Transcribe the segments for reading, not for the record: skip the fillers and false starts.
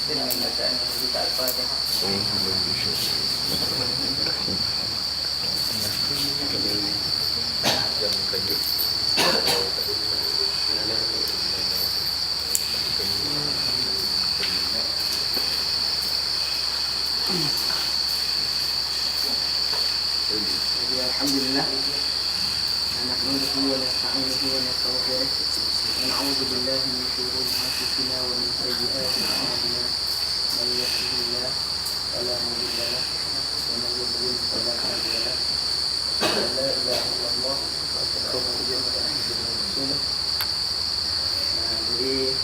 dengan bacaan kita Al-Fatihah. Jadi alhamdulillah nahmaduhu wa nasta'inuhu wa nastaghfiruh wa na'udzu billahi min shururi anfusina wa min sayyiati a'malina man yahdihillahu fala mudilla lahu wa man yudlil fala hadiya lahu la ilaha illallah wa sallallahu Jadi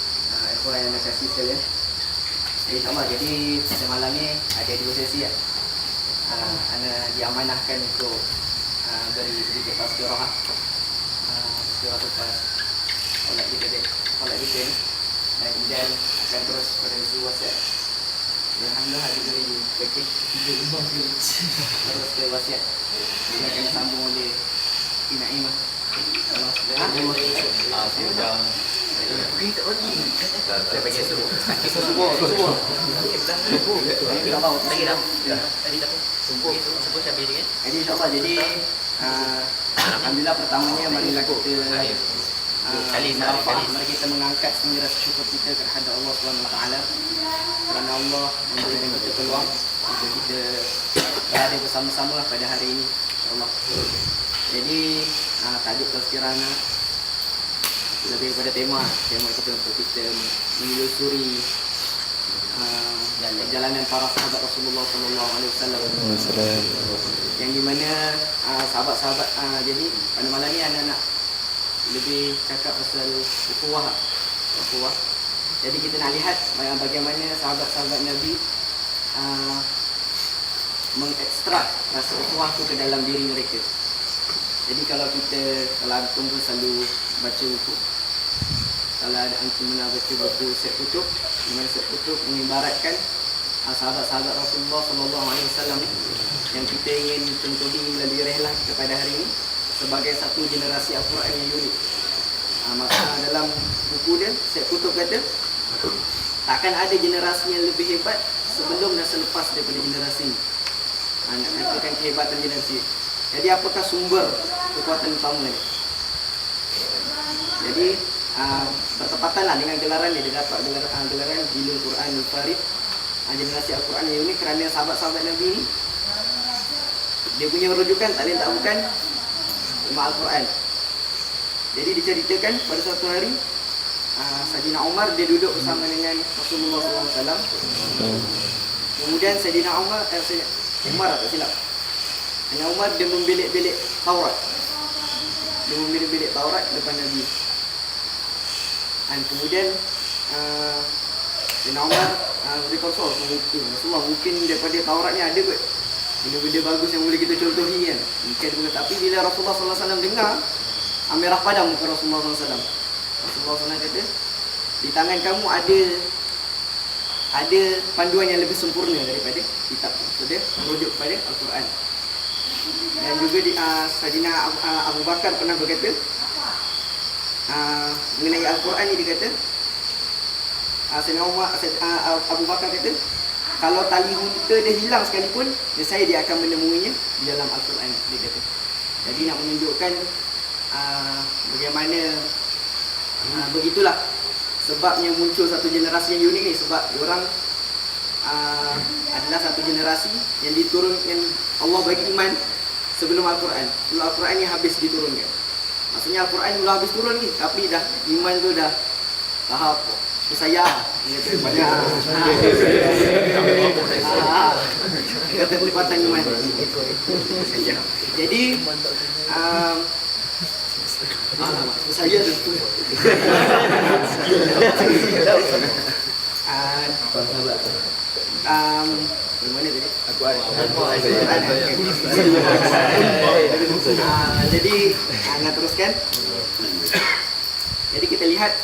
ikhwan yang kasih sekalian, jadi insyaAllah jadi pada malam ni ada dua sesi ya. Ana diamanahkan untuk beri sedikit tazkirah tazkirah lepas solat kita ni dan kemudian akan terus pada dua WhatsApp. Alhamdulillah ada beri package 3 terus ke WhatsApp yang akan disambung oleh Inaimah. Sudah. Kita bagi. Saya bagi subuh. Subuh. InsyaAllah Lagi dah. Tadi dah. Subuh habis kan? Jadi insyaAllah jadi alhamdulillah pertamanya marilah kita mari kita mengangkat sendiri rasa syukur kita terhadap Allah SWT kerana Allah memberikan kita peluang untuk kita berada bersama-sama pada hari ini, insyaAllah. Jadi tajuk tazkirana lebih kepada tema kita untuk kita menelusuri perjalanan para sahabat Rasulullah SAW, yang di mana sahabat-sahabat jadi pada malam ni anak-anak lebih cakap pasal ukhuwah. Jadi kita nak lihat bagaimana sahabat-sahabat Nabi mengekstrak rasa ukhuwah tu ke dalam diri mereka. Jadi kalau antum pun selalu baca buku, kalau ada antum pernah baca buku Syed Qutb, di mana Syed Qutb mengibaratkan sahabat-sahabat Rasulullah SAW yang kita ingin contohi melalui rehlah kita pada hari ini sebagai satu generasi Al-Quran yang unik. Maka dalam buku dia, Syed Qutb kata takkan ada generasi yang lebih hebat sebelum dan selepas daripada generasi ini. Nak katakan kehebatan generasi. Jadi apakah sumber kekuatan utama ni? Jadi bertepatanlah dengan gelaran dia dapat gelaran Jilul Quran Al-Farid, generasi Al-Quran yang unik kerana sahabat-sahabat Nabi ni dia punya rujukan tak lain tak bukan Umar Al-Quran. Jadi diceritakan pada suatu hari Sayyidina Umar dia duduk bersama dengan Rasulullah SAW. Kemudian Sayyidina Umar tak silap. Sayyidina Umar dia membelik-belik Taurat. Depan Nabi. Dan kemudian Sayyidina Umar berkata, Rasulullah mungkin daripada Taurat ni ada kot benda-benda bagus yang boleh kita contohi kan. Tapi bila Rasulullah SAW dengar, merah padam muka Rasulullah SAW. Rasulullah SAW kata, di tangan kamu ada panduan yang lebih sempurna daripada kitab. So dia merujuk kepada Al-Quran. Dan juga Sayyidina Abu Bakar pernah berkata mengenai Al-Quran ni, dia kata Sayyidina Abu Bakar kata kalau tali hunta dia hilang sekalipun, dia akan menemuinya di dalam Al-Quran, dia kata. Jadi nak menunjukkan bagaimana begitulah sebabnya muncul satu generasi yang unik ni, sebab diorang adalah satu generasi yang diturunkan Allah bagi iman sebelum Al-Quran. Sebelum Al-Quran ni habis diturunkan. Maksudnya Al-Quran belum habis turun ni, tapi dah iman tu dah tahap percaya. Banyak kata kelipatan iman. Jadi saya tu mana tadi? Jadi nak teruskan. Jadi kita lihat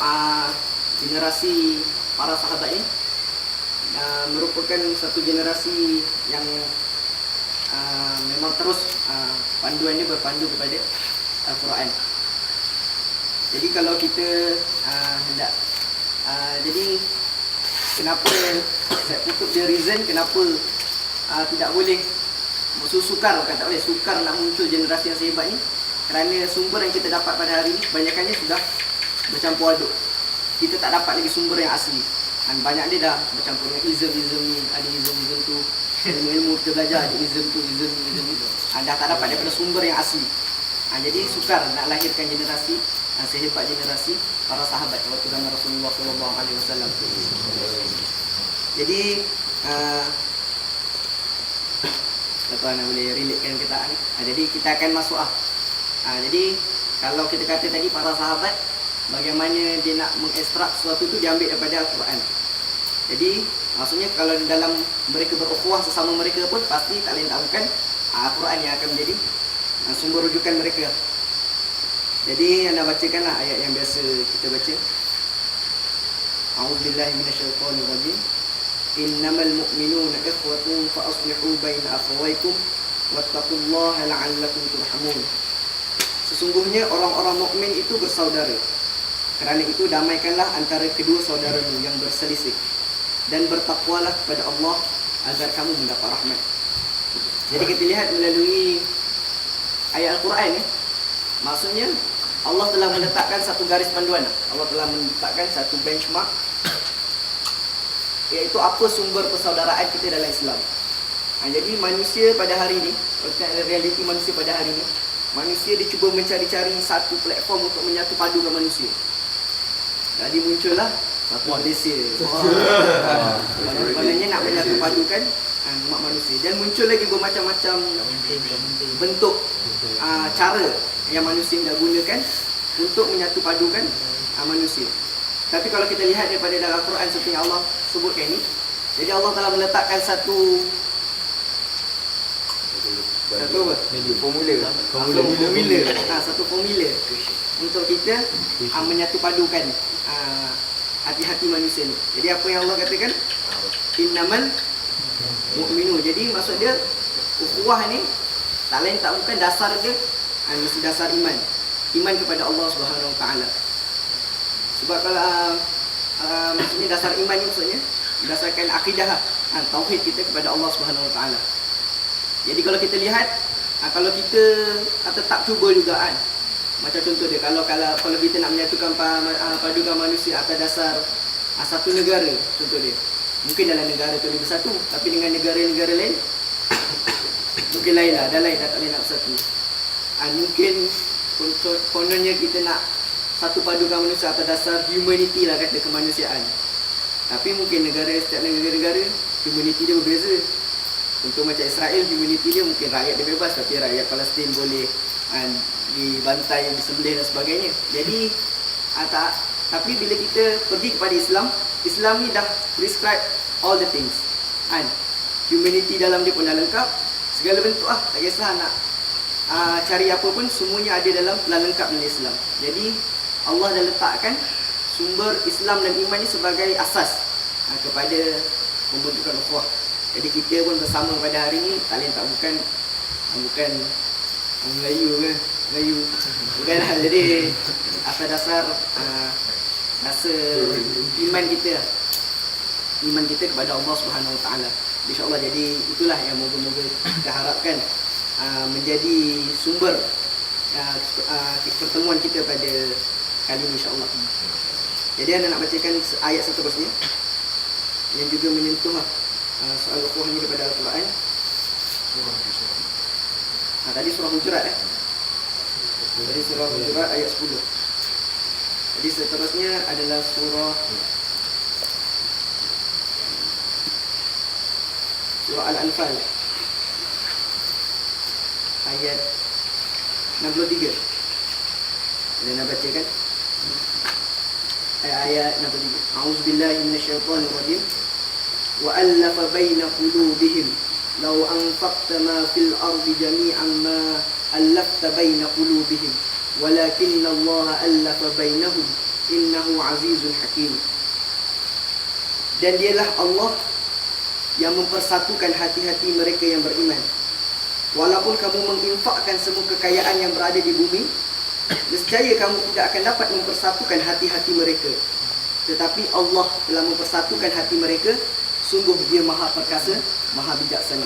generasi para sahabat ini merupakan satu generasi yang memang terus panduannya berpandu kepada Al-Quran. Jadi kalau kita hendak jadi kenapa Saya Kutub dia reason kenapa tidak boleh sukar, bukan tak boleh, sukar nak muncul generasi yang sehebat ni. Kerana sumber yang kita dapat pada hari ni kebanyakannya sudah bercampur aduk. Kita tak dapat lagi sumber yang asli. Banyak dia dah bercampur dengan izm ni, ada izm tu. Ilmu kita belajar ada izm tu. Dah tak dapat daripada sumber yang asli. Jadi sukar nak lahirkan generasi sehebat generasi para sahabat waktu zaman Rasulullah SAW. Jadi tuan boleh relatekan kita ni. Jadi kita akan masuk jadi kalau kita kata tadi para sahabat, bagaimana dia nak mengekstrak sesuatu tu dia ambil daripada Al-Quran. Jadi maksudnya kalau dalam mereka berukhuwah sesama mereka pun pasti tak lain tak bukan Al-Quran yang akan menjadi sumber rujukan mereka. Jadi anda bacakanlah ayat yang biasa kita baca. A'udzubillahi minasyaitonirrajim. Innamal mu'minuna ikhwatun fa aslihu baina akhawaykum wattaqullaha la'allakum turhamun. Sesungguhnya orang-orang mukmin itu bersaudara. Kerana itu damaikanlah antara kedua saudaramu yang berselisih dan bertakwalah kepada Allah agar kamu mendapat rahmat. Jadi kita lihat melalui ayat Al-Quran ni, maksudnya Allah telah meletakkan satu garis panduan. Allah telah meletakkan satu benchmark, iaitu apa sumber persaudaraan kita dalam Islam. Jadi manusia pada hari ni, realiti manusia pada hari ni, manusia dia cuba mencari-cari satu platform untuk menyatu padukan manusia. Jadi muncullah satu Malaysia. Maknanya nak menyatu padukan umat manusia. Dan muncul lagi bermacam-macam bentuk cara yang manusia dah gunakan untuk menyatu padukan manusia. Tapi kalau kita lihat daripada dalam Al-Quran seperti yang Allah sebutkan ni, jadi Allah telah meletakkan satu apa? Formula. Satu formula untuk kita menyatu padukan hati-hati manusia ni. Jadi apa yang Allah katakan? Innamal mu'minun. Jadi maksud dia ukhuwah ni tak lain tak bukan dasar dia mesti dasar iman. Iman kepada Allah Subhanahu Wa Taala. Sebab kalau maksudnya dasar iman ni maksudnya berdasarkan akidah tauhid kita kepada Allah Subhanahu Wa Taala. Jadi kalau kita lihat kalau kita tetap cuba juga macam contoh dia kalau kita nak menyatukan padukan manusia atas dasar satu negara, contoh dia mungkin dalam negara tu dia bersatu, tapi dengan negara-negara lain mungkin lain lah, dah lain, dah tak boleh nak bersatu. Mungkin kononnya kita nak satu padukan manusia atas dasar humanity lah, kata kemanusiaan. Tapi mungkin setiap negara-negara humanity dia berbeza. Untuk macam Israel, humanity dia mungkin rakyat dia bebas, tapi rakyat Palestin boleh dibantai, disembelih dan sebagainya. Jadi tapi bila kita pergi kepada Islam, Islam ni dah prescribe all the things. Humanity dalam dia pun dah lengkap, segala bentuk tak kisah nak cari apa pun, semuanya ada dalam lengkap dalam Islam. Jadi Allah dah letakkan sumber Islam dan iman ni sebagai asas kepada pembentukan ukhuwah. Jadi kita pun bersama pada hari ni tak lain tak bukan Melayu ke? Melayu. Bukanlah. Jadi atas dasar rasa iman kita kepada Allah Subhanahu Wa Taala. InsyaAllah. Jadi itulah yang moga-moga kita harapkan menjadi sumber pertemuan kita pada kali ini, insyaAllah. Jadi anda nak bacakan ayat seterusnya yang juga menyentuh soal ukhuwah ini kepada Al-Quran. Tadi surah Hujurat Tadi surah Hujurat ayat 10. Jadi seterusnya adalah surah Al-Anfal ayat 63. Dan nak bacakan ayat 63. A'udzubillahi minasyaitonirrajim. Wa allafa baina qulubihim law anfaqta ma fil ardi jami'an ma allafta baina qulubihim walakinna Allah allafa bainahum innahu azizun hakim. Dan dialah Allah yang mempersatukan hati-hati mereka yang beriman. Walaupun kamu menginfakkan semua kekayaan yang berada di bumi, nescaya kamu tidak akan dapat mempersatukan hati-hati mereka. Tetapi Allah telah mempersatukan hati mereka. Sungguh dia maha perkasa, maha bijaksana.